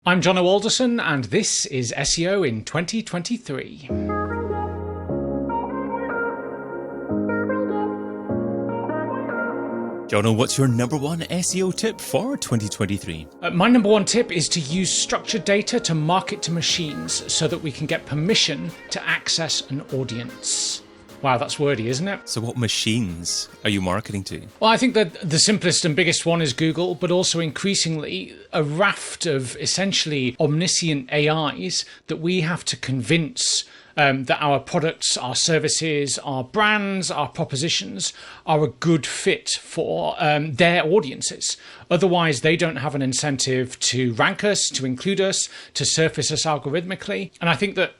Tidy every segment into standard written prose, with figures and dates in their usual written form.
I'm Jono Alderson, and this is SEO in 2023. Jono, what's your number one SEO tip for 2023? My number one tip is to use structured data to market to machines so that we can get permission to access an audience. Wow, that's wordy, isn't it? So what machines are you marketing to? Well, I think that the simplest and biggest one is Google, but also increasingly a raft of essentially omniscient AIs that we have to convince that our products, our services, our brands, our propositions are a good fit for their audiences. Otherwise, they don't have an incentive to rank us, to include us, to surface us algorithmically. And I think that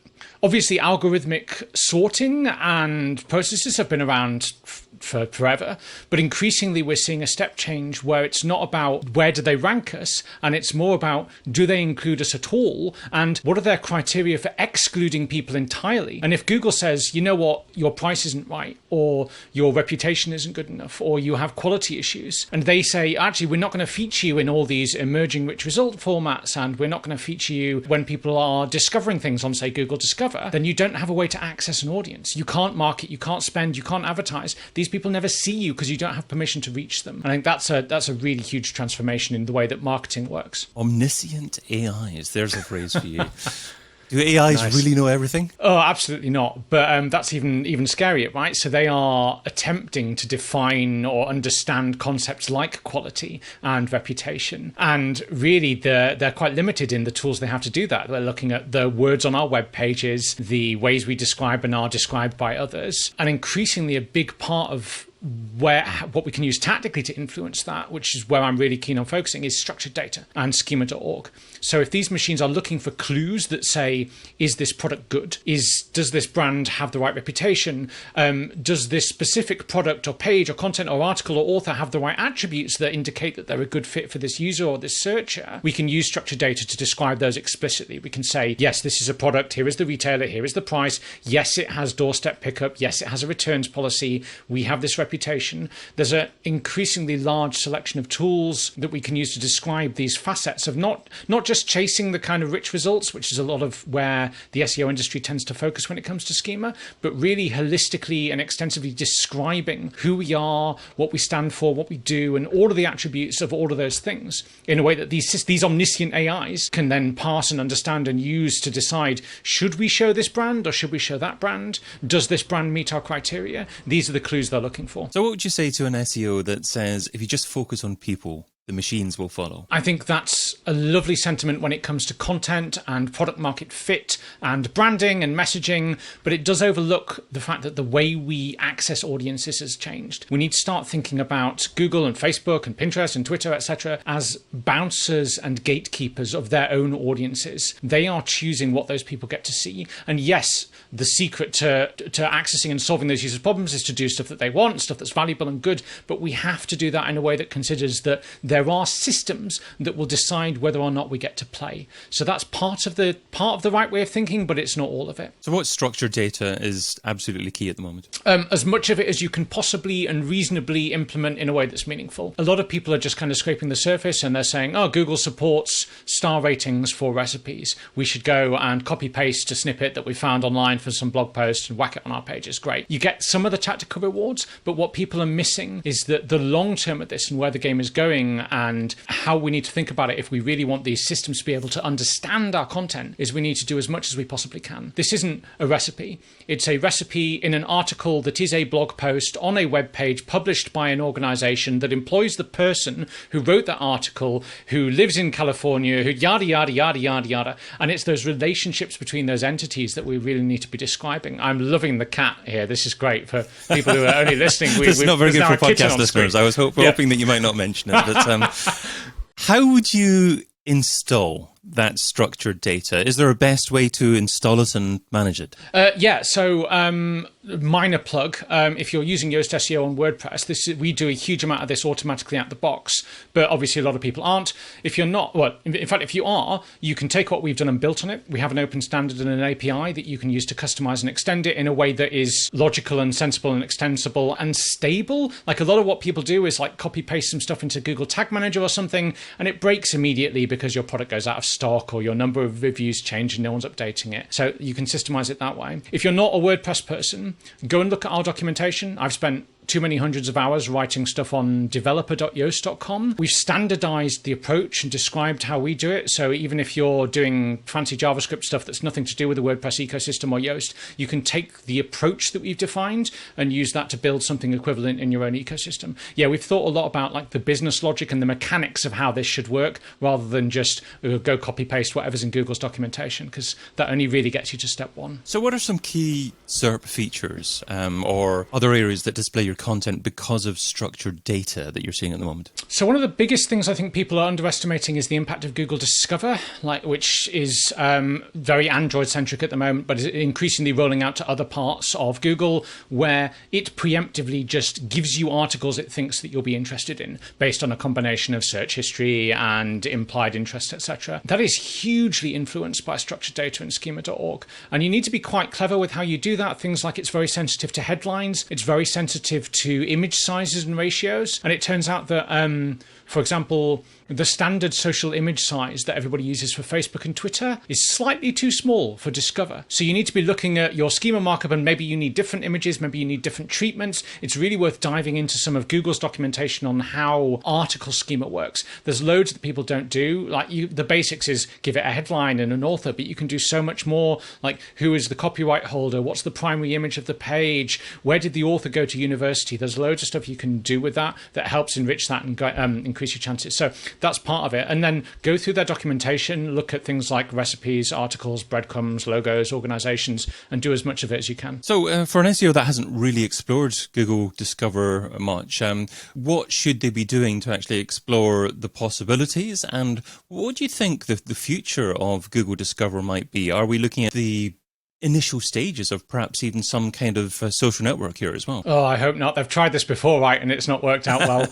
obviously algorithmic sorting and processes have been around for forever, but increasingly we're seeing a step change where it's not about where do they rank us, and it's more about do they include us at all, and what are their criteria for excluding people entirely. And if Google says, you know what, your price isn't right, or your reputation isn't good enough, or you have quality issues, and they say, actually, we're not going to feature you in all these emerging rich result formats, and we're not going to feature you when people are discovering things on, say, Google Discover, then you don't have a way to access an audience. You can't market, you can't spend, you can't advertise. These people never see you because you don't have permission to reach them. I think that's a really huge transformation in the way that marketing works. Omniscient AIs, there's a phrase for you. Do AIs really know everything? Oh, absolutely not. But that's even scarier, right? So they are attempting to define or understand concepts like quality and reputation. And really, they're quite limited in the tools they have to do that. They're looking at the words on our web pages, the ways we describe and are described by others. And increasingly, a big part of what we can use tactically to influence that, which is where I'm really keen on focusing, is structured data and schema.org. So if these machines are looking for clues that say, is this product good? Does this brand have the right reputation? Does this specific product or page or content or article or author have the right attributes that indicate that they're a good fit for this user or this searcher? We can use structured data to describe those explicitly. We can say, yes, this is a product. Here is the retailer. Here is the price. Yes, it has doorstep pickup. Yes, it has a returns policy. We have this reputation. There's an increasingly large selection of tools that we can use to describe these facets of not just chasing the kind of rich results, which is a lot of where the SEO industry tends to focus when it comes to schema, but really holistically and extensively describing who we are, what we stand for, what we do, and all of the attributes of all of those things in a way that these omniscient AIs can then parse and understand and use to decide, should we show this brand or should we show that brand? Does this brand meet our criteria? These are the clues they're looking for. So what would you say to an SEO that says, if you just focus on people, the machines will follow? I think that's a lovely sentiment when it comes to content and product market fit and branding and messaging, but it does overlook the fact that the way we access audiences has changed. We need to start thinking about Google and Facebook and Pinterest and Twitter, etc., as bouncers and gatekeepers of their own audiences. They are choosing what those people get to see. And yes, the secret to accessing and solving those users' problems is to do stuff that they want, stuff that's valuable and good, but we have to do that in a way that considers that there are systems that will decide whether or not we get to play. So that's part of the right way of thinking, but it's not all of it. So what structured data is absolutely key at the moment? As much of it as you can possibly and reasonably implement in a way that's meaningful. A lot of people are just kind of scraping the surface and they're saying, oh, Google supports star ratings for recipes. We should go and copy paste a snippet that we found online for some blog post and whack it on our pages. Great. You get some of the tactical rewards, but what people are missing is that the long term of this and where the game is going and how we need to think about it if we really want these systems to be able to understand our content is we need to do as much as we possibly can. This isn't a recipe. It's a recipe in an article that is a blog post on a web page published by an organization that employs the person who wrote that article, who lives in California, who yada, yada, yada, yada, yada. And it's those relationships between those entities that we really need to be describing. I'm loving the cat here. This is great for people who are only listening. It's not very good for podcast listeners. I was hoping that you might not mention it. But how would you install that structured data? Is there a best way to install it and manage it? So minor plug, if you're using Yoast SEO on WordPress, we do a huge amount of this automatically out the box, but obviously a lot of people aren't. If you're not, well, in fact, if you are, you can take what we've done and built on it. We have an open standard and an API that you can use to customize and extend it in a way that is logical and sensible and extensible and stable. Like a lot of what people do is like copy paste some stuff into Google Tag Manager or something, and it breaks immediately because your product goes out of stock or your number of reviews change and no one's updating it. So you can systemize it that way. If you're not a WordPress person, go and look at our documentation. I've spent too many hundreds of hours writing stuff on developer.yoast.com. We've standardized the approach and described how we do it. So even if you're doing fancy JavaScript stuff that's nothing to do with the WordPress ecosystem or Yoast, you can take the approach that we've defined and use that to build something equivalent in your own ecosystem. Yeah, we've thought a lot about like the business logic and the mechanics of how this should work rather than just go copy paste whatever's in Google's documentation, because that only really gets you to step one. So what are some key SERP features or other areas that display your content because of structured data that you're seeing at the moment? So one of the biggest things I think people are underestimating is the impact of Google Discover, which is very Android-centric at the moment, but is increasingly rolling out to other parts of Google, where it preemptively just gives you articles it thinks that you'll be interested in based on a combination of search history and implied interest, etc. That is hugely influenced by structured data in schema.org. And you need to be quite clever with how you do that. Things like it's very sensitive to headlines. It's very sensitive to image sizes and ratios. And it turns out that, for example, the standard social image size that everybody uses for Facebook and Twitter is slightly too small for Discover. So you need to be looking at your schema markup, and maybe you need different images, maybe you need different treatments. It's really worth diving into some of Google's documentation on how article schema works. There's loads that people don't do. Like the basics is give it a headline and an author, but you can do so much more, like who is the copyright holder, what's the primary image of the page, where did the author go to university. There's loads of stuff you can do with that helps enrich that and increase your chances. So that's part of it. And then go through their documentation, look at things like recipes, articles, breadcrumbs, logos, organizations, and do as much of it as you can. So for an SEO that hasn't really explored Google Discover much, what should they be doing to actually explore the possibilities? And what do you think the future of Google Discover might be? Are we looking at the initial stages of perhaps even some kind of social network here as well? Oh, I hope not. They've tried this before, right, and it's not worked out well.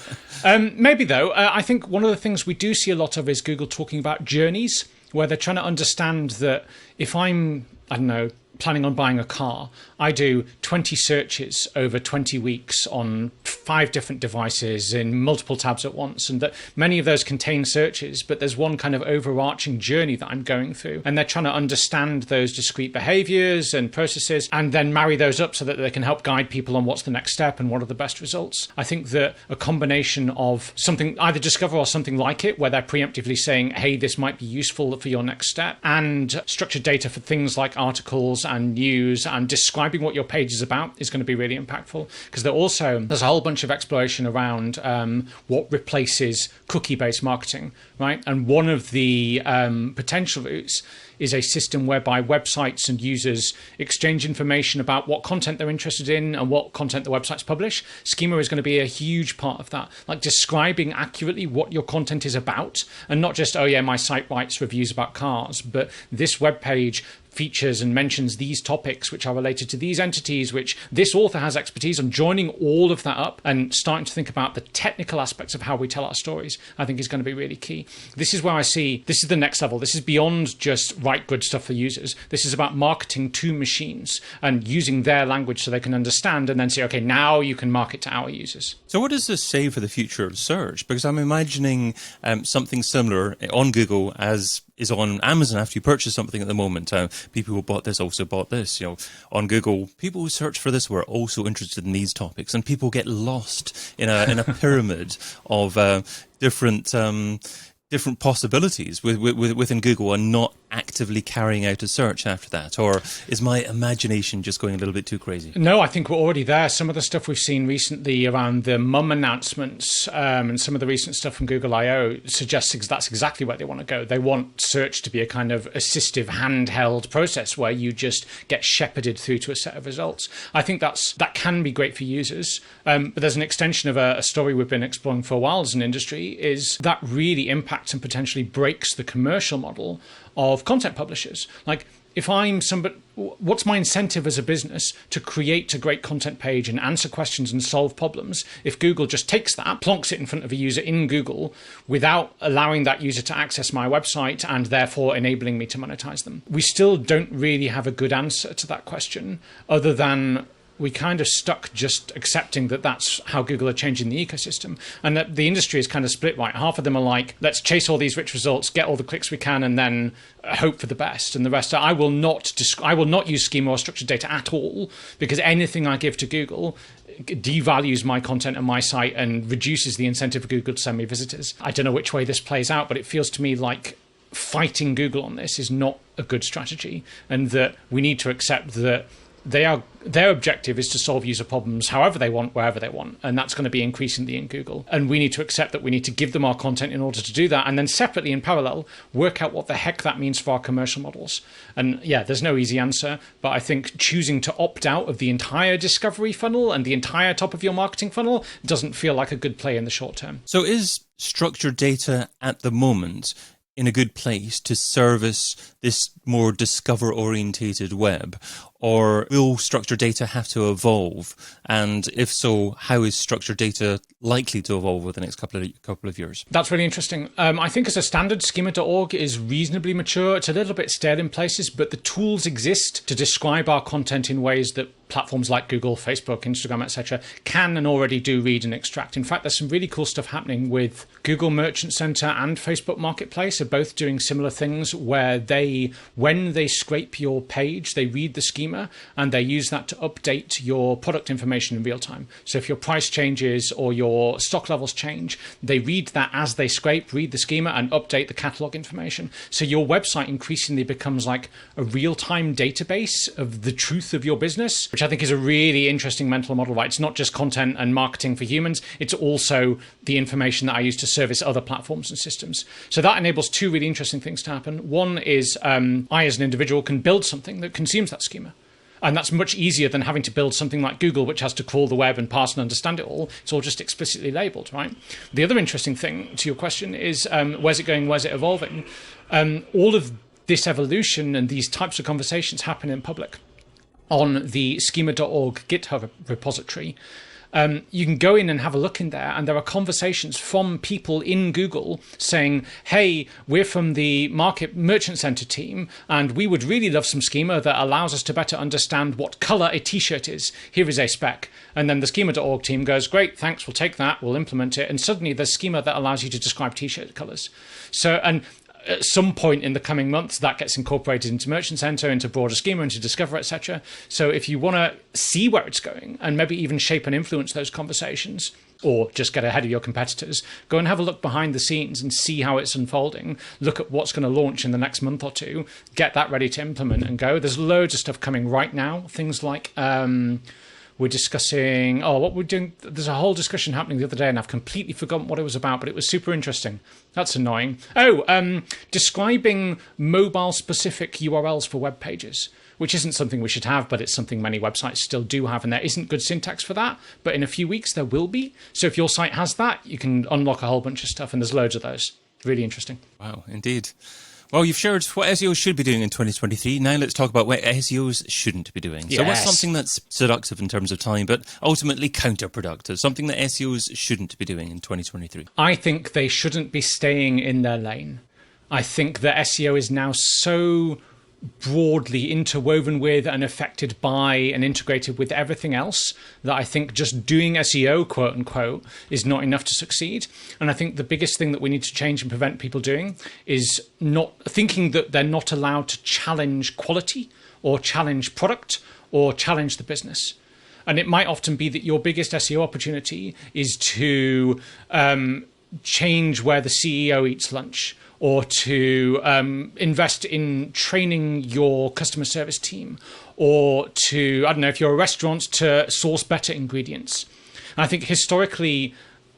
Maybe, though. I think one of the things we do see a lot of is Google talking about journeys, where they're trying to understand that if I'm, I don't know, planning on buying a car, I do 20 searches over 20 weeks on 5 different devices in multiple tabs at once, and that many of those contain searches, but there's one kind of overarching journey that I'm going through, and they're trying to understand those discrete behaviors and processes and then marry those up so that they can help guide people on what's the next step and what are the best results. I think that a combination of something, either Discover or something like it, where they're preemptively saying, hey, this might be useful for your next step, and structured data for things like articles and news and describing what your page is about is going to be really impactful, because there's a whole bunch of exploration around what replaces cookie-based marketing, right? And one of the potential routes is a system whereby websites and users exchange information about what content they're interested in and what content the websites publish. Schema is going to be a huge part of that, like describing accurately what your content is about, and not just, oh yeah, my site writes reviews about cars, but this web page features and mentions these topics which are related to these entities, which this author has expertise on. Joining all of that up and starting to think about the technical aspects of how we tell our stories, I think is going to be really key. This is where I see this is the next level. This is beyond just write good stuff for users. This is about marketing to machines and using their language so they can understand and then say, okay, now you can market to our users. So what does this say for the future of search? Because I'm imagining something similar on Google as is on Amazon after you purchase something at the moment. People who bought this also bought this. On Google, people who search for this were also interested in these topics, and people get lost in a pyramid of different possibilities within Google and not actively carrying out a search after that? Or is my imagination just going a little bit too crazy? No, I think we're already there. Some of the stuff we've seen recently around the mum announcements and some of the recent stuff from Google I/O suggests that's exactly where they want to go. They want search to be a kind of assistive handheld process where you just get shepherded through to a set of results. I think that can be great for users. But there's an extension of a story we've been exploring for a while as an industry, is that really impacts and potentially breaks the commercial model of content publishers. Like, if I'm somebody, what's my incentive as a business to create a great content page and answer questions and solve problems if Google just takes that, plonks it in front of a user in Google without allowing that user to access my website and therefore enabling me to monetize them? We still don't really have a good answer to that question, other than we kind of stuck just accepting that that's how Google are changing the ecosystem, and that the industry is kind of split, right? Half of them are like, let's chase all these rich results, get all the clicks we can, and then hope for the best. And the rest are, I will not use schema or structured data at all, because anything I give to Google devalues my content and my site and reduces the incentive for Google to send me visitors. I don't know which way this plays out, but it feels to me like fighting Google on this is not a good strategy, and that we need to accept that their objective is to solve user problems however they want, wherever they want, and that's going to be increasingly in Google. And we need to accept that we need to give them our content in order to do that, and then separately in parallel work out what the heck that means for our commercial models. And yeah, there's no easy answer, but I think choosing to opt out of the entire discovery funnel and the entire top of your marketing funnel doesn't feel like a good play in the short term. So is structured data at the moment in a good place to service this more discover-orientated web? Or will structured data have to evolve? And if so, how is structured data likely to evolve over the next couple of years? That's really interesting. I think as a standard, schema.org is reasonably mature. It's a little bit stale in places, but the tools exist to describe our content in ways that platforms like Google, Facebook, Instagram, etc. can and already do read and extract. In fact, there's some really cool stuff happening with Google Merchant Center and Facebook Marketplace are both doing similar things, where when they scrape your page, they read the schema and they use that to update your product information in real time. So if your price changes or your stock levels change, they read that as they scrape, read the schema and update the catalog information. So your website increasingly becomes like a real-time database of the truth of your business, which I think is a really interesting mental model, right? It's not just content and marketing for humans, it's also the information that I use to service other platforms and systems. So that enables two really interesting things to happen. One is I as an individual can build something that consumes that schema. And that's much easier than having to build something like Google, which has to crawl the web and parse and understand it all. It's all just explicitly labeled, right? The other interesting thing to your question is where's it going, where's it evolving? All of this evolution and these types of conversations happen in public on the schema.org GitHub repository. You can go in and have a look in there, and there are conversations from people in Google saying, hey, we're from the Merchant Center team, and we would really love some schema that allows us to better understand what color a t-shirt is. Here is a spec. And then the schema.org team goes, great, thanks, we'll take that, we'll implement it. And suddenly there's schema that allows you to describe t-shirt colors. So, and at some point in the coming months, that gets incorporated into Merchant Center, into broader schema, into Discover, etc. So if you want to see where it's going and maybe even shape and influence those conversations, or just get ahead of your competitors, go and have a look behind the scenes and see how it's unfolding. Look at what's going to launch in the next month or two. Get that ready to implement and go. There's loads of stuff coming right now. Things like we're discussing, what we're doing. There's a whole discussion happening the other day, and I've completely forgotten what it was about, but it was super interesting. That's annoying. Describing mobile-specific URLs for web pages, which isn't something we should have, but it's something many websites still do have, and there isn't good syntax for that. But in a few weeks, there will be. So if your site has that, you can unlock a whole bunch of stuff, and there's loads of those. Really interesting. Wow, indeed. Well, you've shared what SEOs should be doing in 2023. Now let's talk about what SEOs shouldn't be doing. Yes. So what's something that's seductive in terms of time, but ultimately counterproductive? Something that SEOs shouldn't be doing in 2023? I think they shouldn't be staying in their lane. I think that SEO is now so broadly interwoven with and affected by and integrated with everything else that I think just doing SEO, quote unquote, is not enough to succeed. And I think the biggest thing that we need to change and prevent people doing is not thinking that they're not allowed to challenge quality or challenge product or challenge the business. And it might often be that your biggest SEO opportunity is to change where the CEO eats lunch, or to invest in training your customer service team, or to, I don't know, if you're a restaurant, to source better ingredients. And I think historically,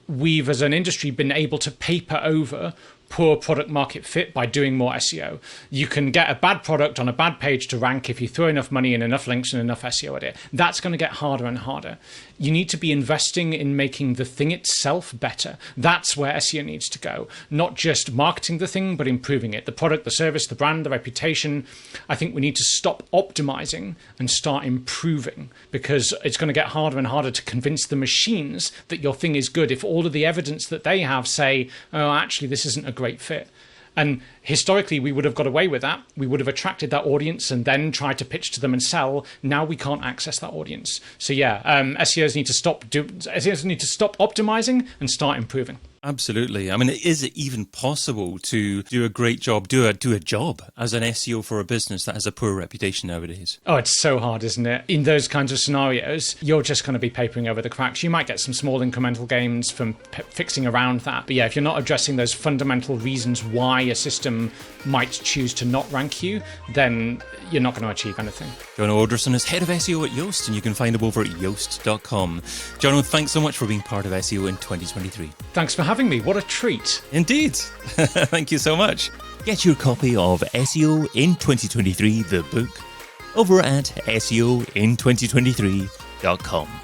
we've as an industry been able to paper over poor product market fit by doing more SEO. You can get a bad product on a bad page to rank if you throw enough money and enough links and enough SEO at it. That's going to get harder and harder. You need to be investing in making the thing itself better. That's where SEO needs to go. Not just marketing the thing, but improving it. The product, the service, the brand, the reputation. I think we need to stop optimizing and start improving, because it's going to get harder and harder to convince the machines that your thing is good if all of the evidence that they have say, oh, actually, this isn't a great fit. And historically, we would have got away with that. We would have attracted that audience and then tried to pitch to them and sell. Now we can't access that audience. So yeah, SEOs need to stop optimizing and start improving. Absolutely. I mean, is it even possible to do a great job, do a job as an SEO for a business that has a poor reputation nowadays? Oh, it's so hard, isn't it? In those kinds of scenarios, you're just going to be papering over the cracks. You might get some small incremental gains from fixing around that. But yeah, if you're not addressing those fundamental reasons why a system might choose to not rank you, then you're not going to achieve anything. Jono Alderson is head of SEO at Yoast, and you can find him over at yoast.com. Jono, thanks so much for being part of SEO in 2023. Thanks for having me. What a treat. Indeed. Thank you so much. Get your copy of SEO in 2023, the book, over at SEOin2023.com.